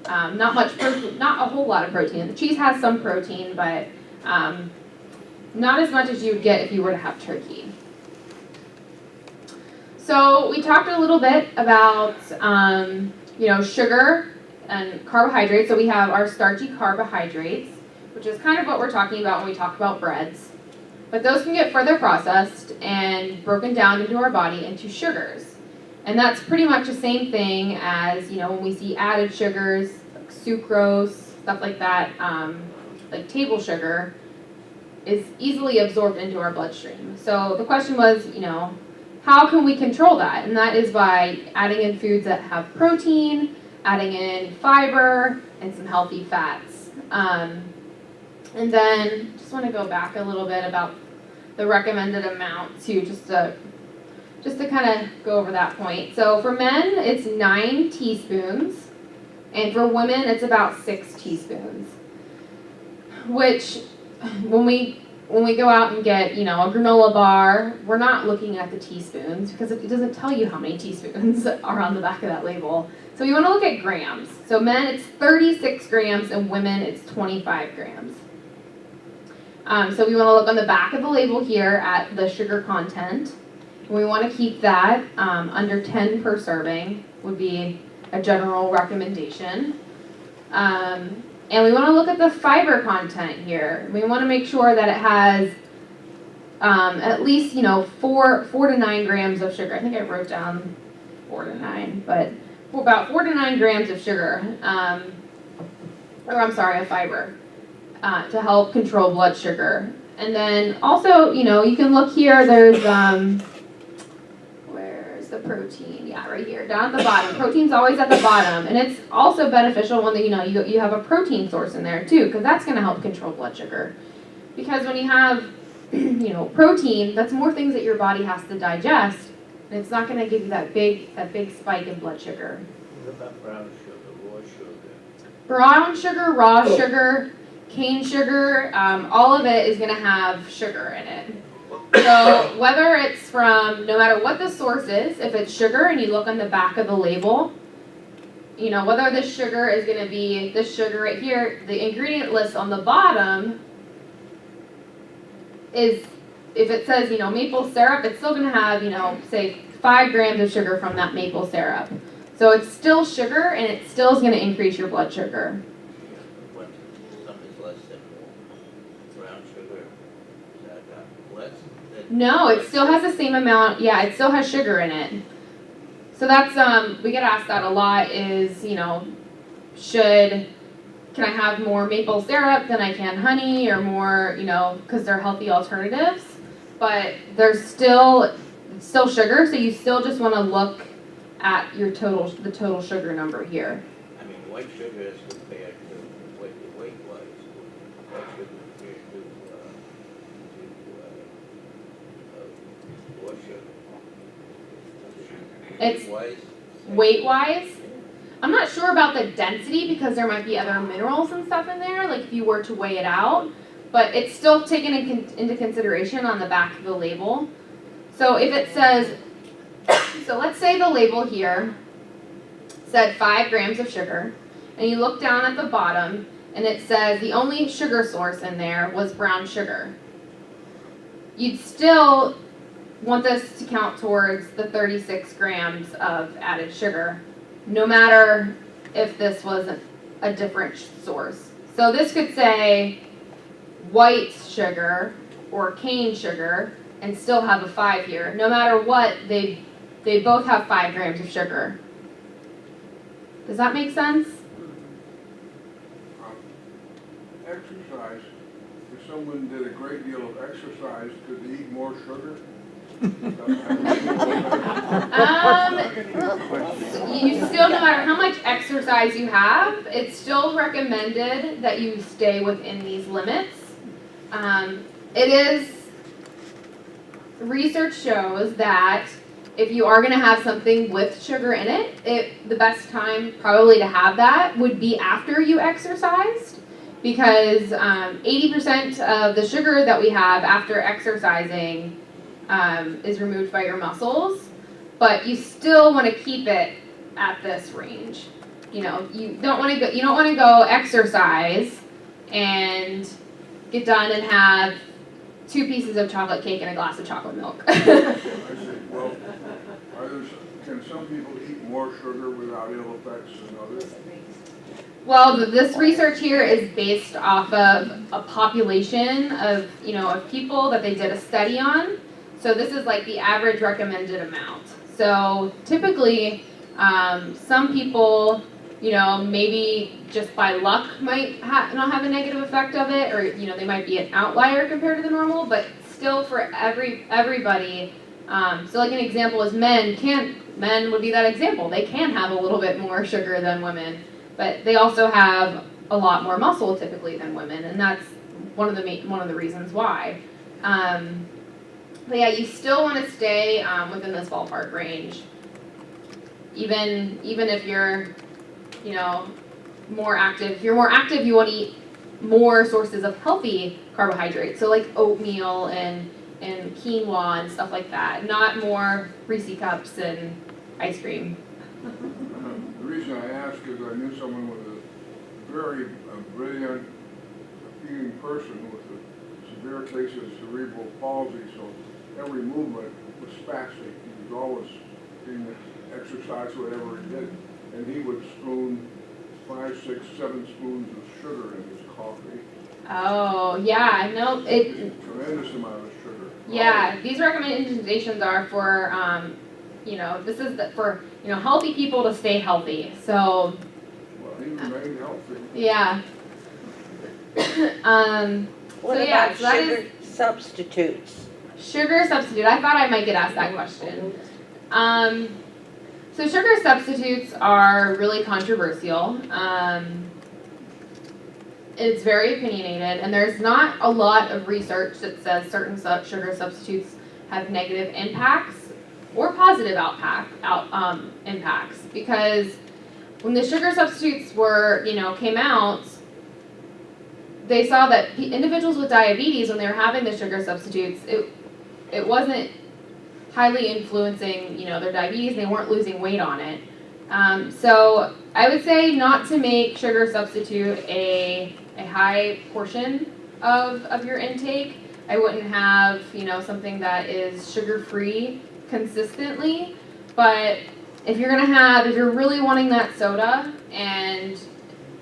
not a whole lot of protein. The cheese has some protein, but not as much as you would get if you were to have turkey. So we talked a little bit about, sugar and carbohydrates. So we have our starchy carbohydrates, which is kind of what we're talking about when we talk about breads. But those can get further processed and broken down into our body into sugars. And that's pretty much the same thing as, when we see added sugars, like sucrose, stuff like that, like table sugar, is easily absorbed into our bloodstream. So the question was, how can we control that? And that is by adding in foods that have protein, adding in fiber, and some healthy fats. And then, just want to go back a little bit about the recommended amount too, just to kind of go over that point. So for men, it's 9 teaspoons, and for women, it's about 6 teaspoons. Which, when we go out and get, a granola bar, we're not looking at the teaspoons, because it doesn't tell you how many teaspoons are on the back of that label. So you want to look at grams. So men, it's 36 grams, and women, it's 25 grams. So we want to look on the back of the label here at the sugar content. We want to keep that under 10 per serving would be a general recommendation. And we want to look at the fiber content here. We want to make sure that it has at least, 4 to 9 grams of sugar. I think I wrote down 4 to 9, but about 4 to 9 grams of sugar, of fiber. To help control blood sugar. And then also, you can look here, there's, where's the protein? Yeah, right here, down at the bottom. Protein's always at the bottom, and it's also beneficial when you have a protein source in there too, because that's going to help control blood sugar. Because when you have protein, that's more things that your body has to digest, and it's not going to give you that big spike in blood sugar. What about brown sugar, raw sugar? Brown sugar, raw sugar, cane sugar, all of it is going to have sugar in it. So whether it's from, no matter what the source is, if it's sugar and you look on the back of the label, whether this sugar is going to be this sugar right here, the ingredient list on the bottom is, if it says, maple syrup, it's still going to have, say 5 grams of sugar from that maple syrup. So it's still sugar, and it still is going to increase your blood sugar. What, some is less than brown sugar, is that less? No, it still has the same amount. Yeah, it still has sugar in it. So that's we get asked that a lot. Is can I have more maple syrup than I can honey, or more, because they're healthy alternatives, but there's still sugar. So you still just want to look at the total sugar number here. I mean, white sugar is compared to weight-wise, white sugar compared to raw sugar. It's Weight-wise? Weight-wise, I'm not sure about the density because there might be other minerals and stuff in there, like if you were to weigh it out, but it's still taken into consideration on the back of the label. So if it says, so let's say the label here said 5 grams of sugar, and you look down at the bottom and it says the only sugar source in there was brown sugar. You'd still want this to count towards the 36 grams of added sugar, no matter if this was a different source. So this could say white sugar or cane sugar and still have a 5 here. No matter what, they both have 5 grams of sugar. Does that make sense? Exercise, if someone did a great deal of exercise, could they eat more sugar? You still, no matter how much exercise you have, it's still recommended that you stay within these limits. Research shows that if you are going to have something with sugar in it, the best time probably to have that would be after you exercised, because 80% of the sugar that we have after exercising is removed by your muscles, but you still want to keep it at this range. You don't want to go exercise and get done and have 2 pieces of chocolate cake and a glass of chocolate milk. I see. Well, can some people eat more sugar without ill effects than others? Well, this research here is based off of a population of people that they did a study on. So this is like the average recommended amount. So typically, some people, maybe just by luck might not have a negative effect of it, or they might be an outlier compared to the normal, but still for everybody. So like an example is men would be that example. They can have a little bit more sugar than women, but they also have a lot more muscle typically than women, and that's one of the reasons why. But yeah, you still want to stay within this ballpark range, even if you're more active. If you're more active, you want to eat more sources of healthy carbohydrates, so like oatmeal and quinoa and stuff like that, not more Reese cups and ice cream. The reason I ask is I knew someone with a very brilliant, appealing person with a severe case of cerebral palsy, so every movement was spastic. He was always doing exercise, whatever he did, and he would spoon 5, 6, 7 spoons of sugar in his coffee. Oh, yeah, no, Tremendous amount of sugar. Yeah, these recommendations are for, this is for, healthy people to stay healthy, so. Well, he remained healthy. Yeah. What so yeah, about so that sugar is substitutes? sugar substitute. I thought I might get asked that question. So sugar substitutes are really controversial. It's very opinionated, and there's not a lot of research that says certain sugar substitutes have negative impacts or positive impacts. Because when the sugar substitutes came out, they saw that individuals with diabetes, when they were having the sugar substitutes, it wasn't highly influencing, their diabetes. They weren't losing weight on it. So I would say not to make sugar substitute a high portion of your intake. I wouldn't have, something that is sugar-free consistently. But if you're really wanting that soda and,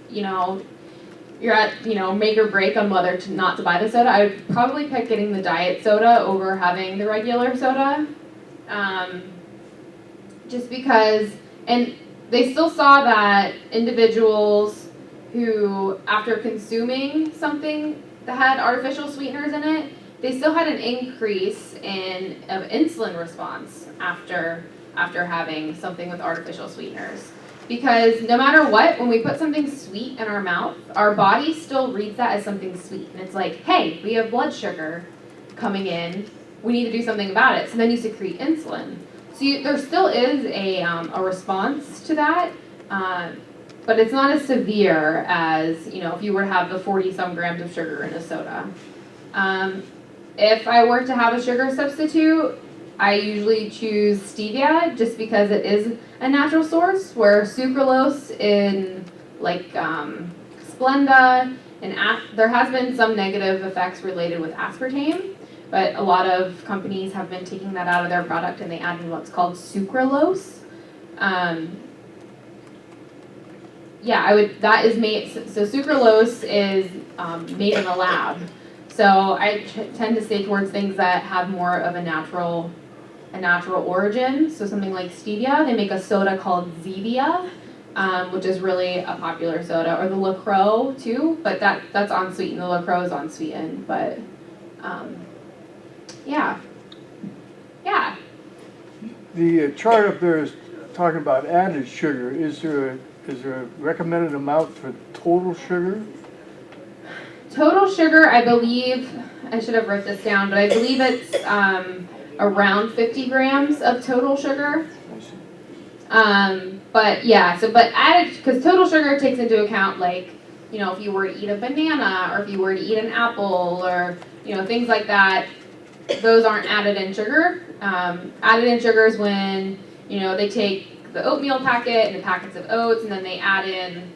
you're at, make or break on whether not to buy the soda, I would probably pick getting the diet soda over having the regular soda. Just because, and they still saw that individuals who, after consuming something that had artificial sweeteners in it, they still had an increase of insulin response after having something with artificial sweeteners. Because no matter what, when we put something sweet in our mouth, our body still reads that as something sweet. And it's like, hey, we have blood sugar coming in. We need to do something about it. So then you secrete insulin. So there still is a response to that, but it's not as severe as, if you were to have the 40-some grams of sugar in a soda. If I were to have a sugar substitute, I usually choose stevia just because it is a natural source, where sucralose in Splenda, and there has been some negative effects related with aspartame, but a lot of companies have been taking that out of their product and they add in what's called sucralose. That is made, so sucralose is made in a lab. So I tend to stay towards things that have more of a natural origin. So something like stevia, they make a soda called Zevia, which is really a popular soda, or the LaCroix too, but that's unsweetened. The LaCroix is unsweetened, but yeah. The chart up there is talking about added sugar. Is there a recommended amount for total sugar? Total sugar, I believe, I should have wrote this down, but I believe it's around 50 grams of total sugar. But added, because total sugar takes into account, if you were to eat a banana, or if you were to eat an apple, or, things like that, those aren't added in sugar. Added in sugar is when, they take the oatmeal packet and the packets of oats, and then they add in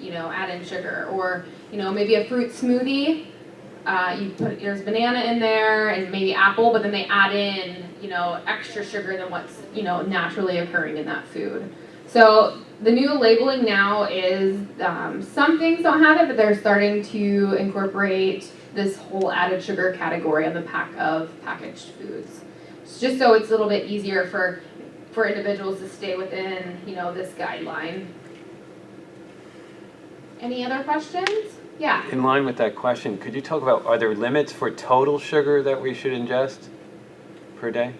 sugar. Or, maybe a fruit smoothie, there's banana in there and maybe apple, but then they add in, extra sugar than what's, naturally occurring in that food. So the new labeling now is, some things don't have it, but they're starting to incorporate this whole added sugar category on the pack of packaged foods. Just so it's a little bit easier for individuals to stay within, this guideline. Any other questions? Yeah. In line with that question, could you talk about, are there limits for total sugar that we should ingest per day?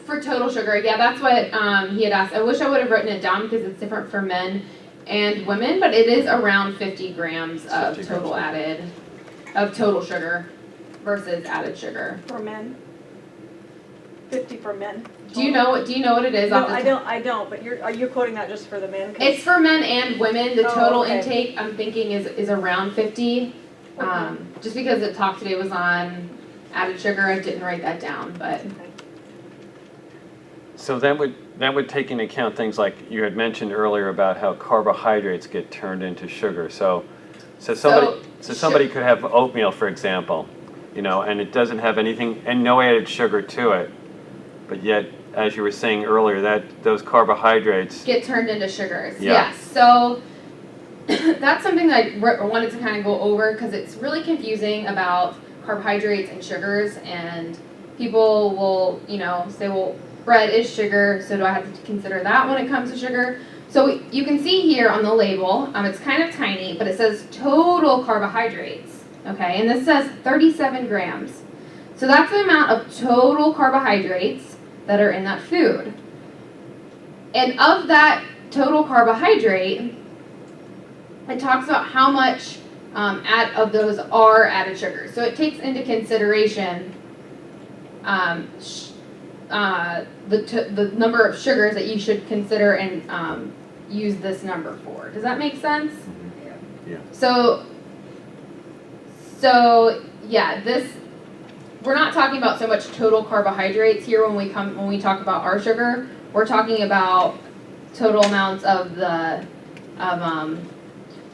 For total sugar, yeah, that's what he had asked. I wish I would have written it down because it's different for men and women, but it is around 50 grams of total sugar versus added sugar. For men? 50 for men? Do you know what it is? No, I don't, but are you quoting that just for the men? It's for men and women. The total okay. intake, I'm thinking, is around 50. Okay. Just because the talk today was on added sugar, I didn't write that down, but. Okay. So that would take into account things like you had mentioned earlier about how carbohydrates get turned into sugar. So somebody could have oatmeal, for example, and it doesn't have anything and no added sugar to it, but yet, as you were saying earlier, that those carbohydrates get turned into sugars. Yeah. Yes. So that's something that I wanted to kind of go over because it's really confusing about carbohydrates and sugars, and people will, say, well, bread is sugar, so do I have to consider that when it comes to sugar? So you can see here on the label, it's kind of tiny, but it says total carbohydrates, okay? And this says 37 grams. So that's the amount of total carbohydrates that are in that food. And of that total carbohydrate, it talks about how much of those are added sugars. So it takes into consideration the number of sugars that you should consider and use this number for. Does that make sense? Yeah. So yeah, we're not talking about so much total carbohydrates here when we talk about our sugar. We're talking about total amounts of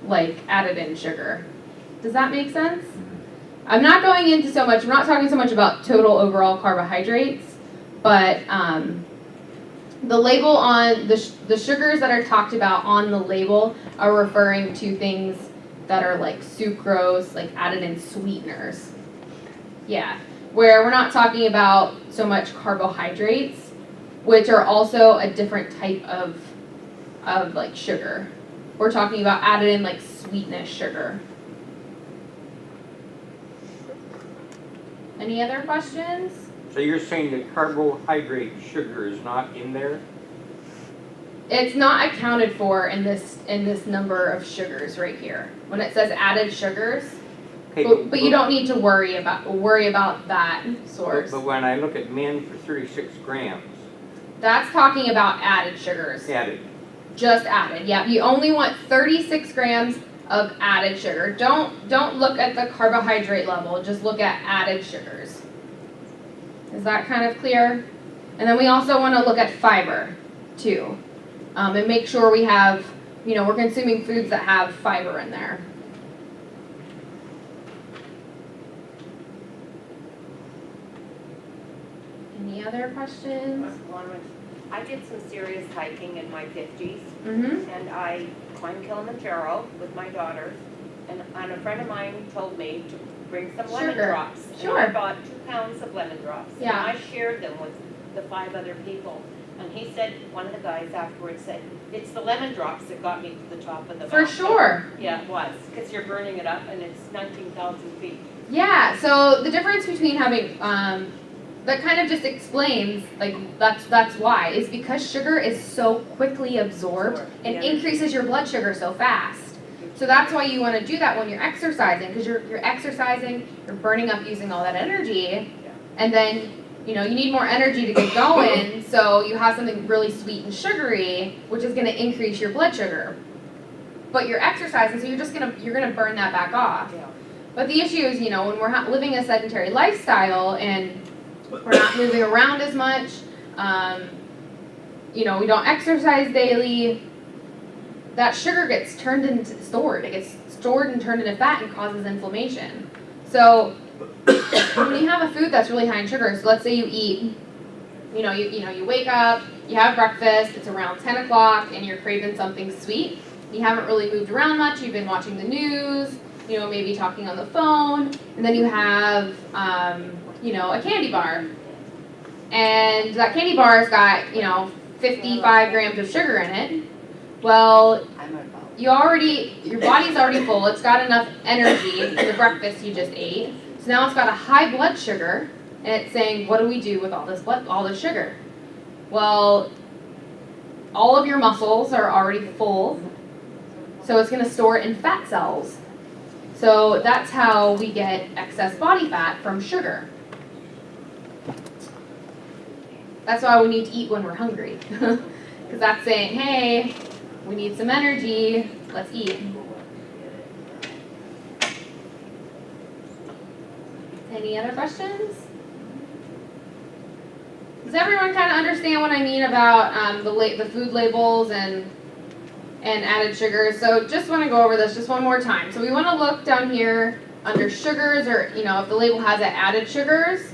like added in sugar. Does that make sense? I'm not going into so much, we're not talking so much about total overall carbohydrates, but the label on the sugars that are talked about on the label are referring to things that are like sucrose, like added in sweeteners. Yeah, where we're not talking about so much carbohydrates, which are also a different type of like sugar. We're talking about added in like sweetness sugar. Any other questions? So you're saying that carbohydrate sugar is not in there? It's not accounted for in this number of sugars right here. When it says added sugars, Okay, but you don't need to worry about that source. But when I look at men for 36 grams, That's talking about added sugars. added, Just added. Yeah, you only want 36 grams of added sugar. Don't look at the carbohydrate level, just look at added sugars. Is that kind of clear? And then we also want to look at fiber too. And make sure we have, we're consuming foods that have fiber in there. Any other questions? I did some serious hiking in my 50s, Mm-hmm. and I climbed Kilimanjaro with my daughters, and a friend of mine told me to bring some lemon Sugar. drops. Sure. And I bought 2 pounds of lemon drops. Yeah. And I shared them with the 5 other people. And he said, one of the guys afterwards said, it's the lemon drops that got me to the top of the mountain. For sure. Yeah, it was, because you're burning it up, and it's 19,000 feet. Yeah, so the difference between having, that kind of just explains, like, that's why, is because sugar is so quickly absorbed and Yeah. increases your blood sugar so fast. So that's why you want to do that when you're exercising, because you're exercising, you're burning up using all that energy, and then, you need more energy to get going, so you have something really sweet and sugary, which is going to increase your blood sugar. But you're exercising, so you're gonna burn that back off. Yeah. But the issue is, when we're living a sedentary lifestyle and we're not moving around as much, we don't exercise daily, that sugar gets stored. It gets stored and turned into fat and causes inflammation. So when you have a food that's really high in sugar, so let's say you eat, you wake up, you have breakfast, it's around 10 o'clock, and you're craving something sweet. You haven't really moved around much, you've been watching the news, maybe talking on the phone, and then you have, a candy bar. And that candy bar's got, 55 grams of sugar in it. Well, your body's already full, it's got enough energy in the breakfast you just ate. So now it's got a high blood sugar, and it's saying, what do we do with all this sugar? Well, all of your muscles are already full, so it's going to store it in fat cells. So that's how we get excess body fat from sugar. That's why we need to eat when we're hungry. Because that's saying, hey, we need some energy, let's eat. Any other questions? Does everyone kind of understand what I mean about the food labels and added sugars? So just want to go over this just one more time. So we want to look down here under sugars, or if the label has it, added sugars.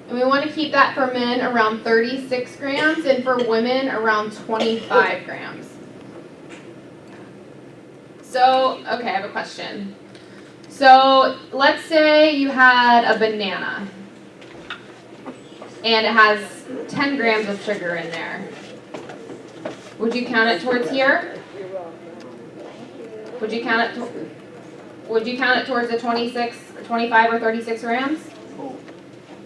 And we want to keep that for men around 36 grams and for women around 25 grams. So, okay, I have a question. So let's say you had a banana and it has 10 grams of sugar in there. Would you count it towards here? Would you count it towards the 25 or 36 grams?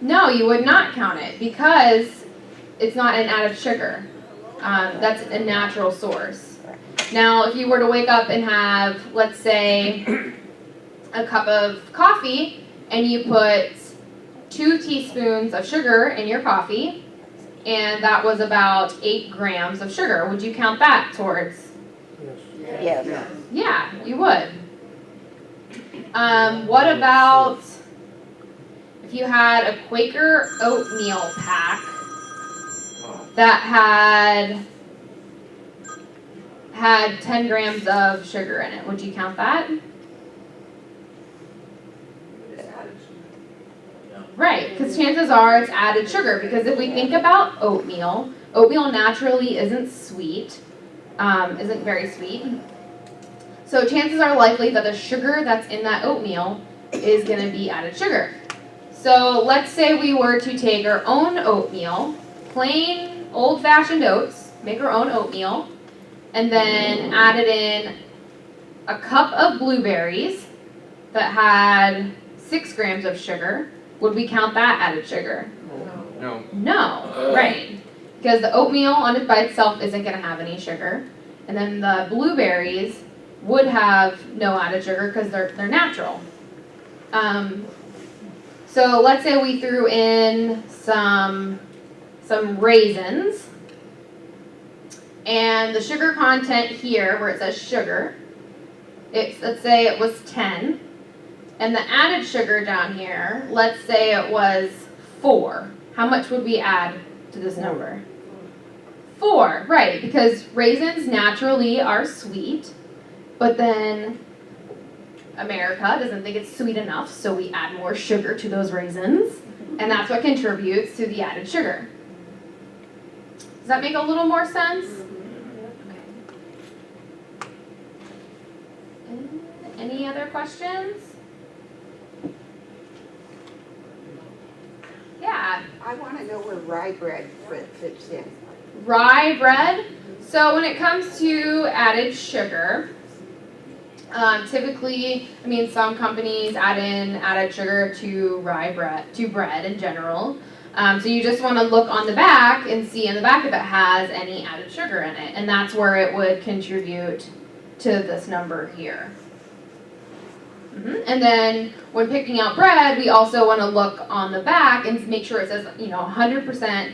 No, you would not count it because it's not an added sugar. That's a natural source. Now, if you were to wake up and have, let's say, a cup of coffee, and you put 2 teaspoons of sugar in your coffee, and that was about 8 grams of sugar, would you count that towards? Yes. Yeah, you would. What about if you had a Quaker oatmeal pack that had 10 grams of sugar in it? Would you count that? Right, because chances are it's added sugar. Because if we think about oatmeal, oatmeal naturally isn't sweet, isn't very sweet. So chances are likely that the sugar that's in that oatmeal is going to be added sugar. So let's say we were to take our own oatmeal, plain old-fashioned oats, make our own oatmeal, and then added in a cup of blueberries that had 6 grams of sugar. Would we count that added sugar? No. No, right. Because the oatmeal on it by itself isn't going to have any sugar. And then the blueberries would have no added sugar because they're natural. So let's say we threw in some raisins. And the sugar content here, where it says sugar, let's say it was 10. And the added sugar down here, let's say it was 4. How much would we add to this number? 4, right, because raisins naturally are sweet, but then America doesn't think it's sweet enough, so we add more sugar to those raisins, and that's what contributes to the added sugar. Does that make a little more sense? Okay. Any other questions? Yeah. I want to know where rye bread fits in. Rye bread. So when it comes to added sugar, typically, some companies add in added sugar to bread in general. So you just want to look on the back and see in the back if it has any added sugar in it, and that's where it would contribute to this number here. And then when picking out bread, we also want to look on the back and make sure it says, 100%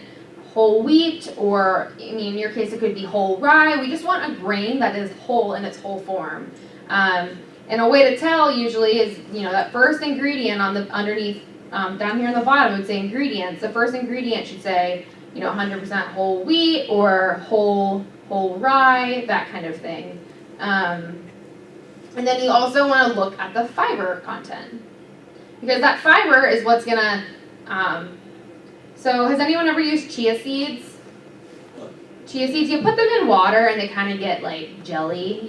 whole wheat, or in your case it could be whole rye. We just want a grain that is whole in its whole form. And a way to tell usually is, that first ingredient on the underneath, down here on the bottom would say ingredients. The first ingredient should say, 100% whole wheat or whole rye, that kind of thing. And then you also want to look at the fiber content, because that fiber is what's going to, so has anyone ever used chia seeds? Chia seeds, you put them in water and they kind of get like jelly,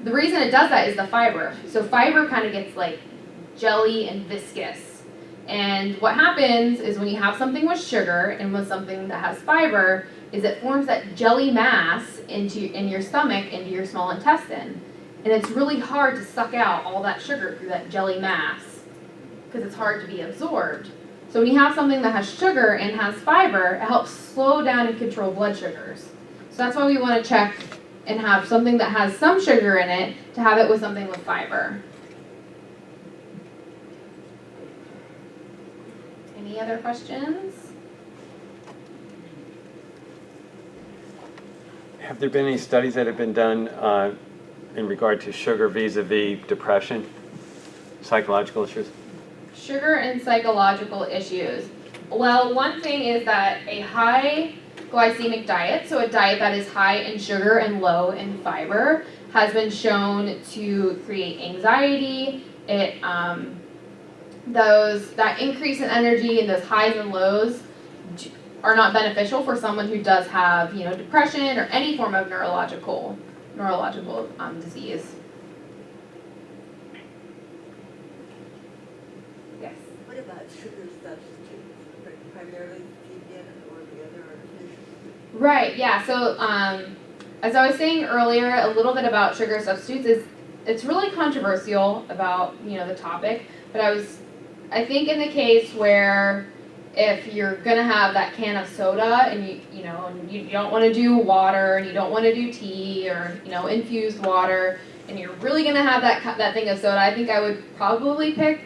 The reason it does that is the fiber. So fiber kind of gets like jelly and viscous. And what happens is when you have something with sugar and with something that has fiber, is it forms that jelly mass in your stomach, into your small intestine. And it's really hard to suck out all that sugar through that jelly mass because it's hard to be absorbed. So when you have something that has sugar and has fiber, it helps slow down and control blood sugars. So that's why we want to check and have something that has some sugar in it to have it with something with fiber. Any other questions? Have there been any studies that have been done in regard to sugar vis-a-vis depression, psychological issues? Sugar and psychological issues. Well, one thing is that a high glycemic diet, so a diet that is high in sugar and low in fiber, has been shown to create anxiety. That increase in energy and those highs and lows are not beneficial for someone who does have, depression or any form of neurological disease. Yes. What about sugar substitutes, primarily vegan or the other artificial? Right, yeah, so as I was saying earlier, a little bit about sugar substitutes is, it's really controversial about, the topic, but I think in the case where if you're gonna have that can of soda and you know, and you don't wanna do water and you don't wanna do tea or, you know, infused water, and you're really gonna have that thing of soda, I think I would probably pick